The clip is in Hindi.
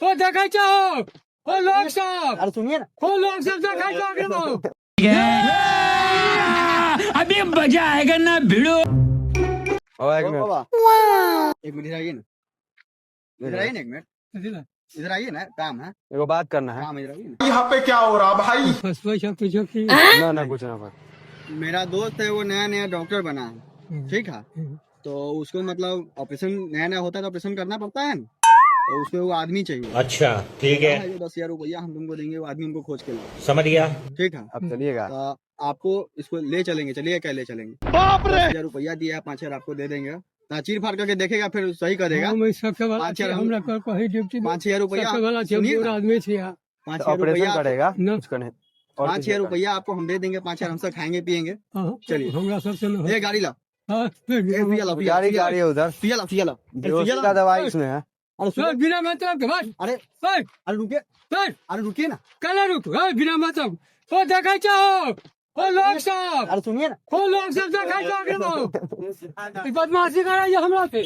वो देखाई चाहो वो लोग सब अरे सुनिए ना, वो लोग सब देखाई चाहो के दो अभी मजा आएगा ना भिड़ो। एक मिनट, बाबा एक मिनट इधर आइए ना, इधर आइए ना, एक मिनट इधर आइए ना, काम है, मेरे को बात करना है। काम इधर आइए ना। यहाँ पे क्या हो रहा भाई? बस वैसा पूछो कि ना ना कुछ ना बात। मेरा दोस्त है, वो नया नया डॉक्टर बना है, ठीक है, तो उसको मतलब ऑपरेशन नया नया होता है तो ऑपरेशन करना पड़ता है ना, तो उसमें वो आदमी चाहिए। अच्छा ठीक है, 10,000 रुपया हम तुमको देंगे, वो आदमी हमको खोज के लाओ, समझ गया। ठीक है। अब चलिएगा। तो आपको इसको ले चलेंगे, चलिए क्या ले चलेंगे, 10,000 रुपया दिया है, 5,000 आपको दे देंगे, ना चीर फाड़ करके देखेगा फिर सही करेगा। हम सबके वाला 5,000 हमरा कर कही ड्यूटी 5,000 रुपया सबके वाला सुनिए पूरा ना, आदमी छे 5,000 ऑपरेशन रुपया करेगा ना। कुछ करने और 5,000 रुपया आपको हम दे देंगे, 5,000 हमसे खाएंगे पियेंगे। चलिए। हमरा सबसे न ये गाड़ी लाओ, हां ये पिया लाओ, पिया गाड़ी गाड़ी है उधर, पिया लाओ, पिया लाओ, बेहोशी का दवाई इसमें है। अरे सर सुनो, बिना मतलब के बस अरे सर अरे रुकिए, सर अरे रुकिए ना, कला रुक बिना मतलब वो देखाई चाहो वो लोग सब अरे सुनिए ना, वो लोग सब देखाई चाहो के दो बदमाशी कर रही है हमरा से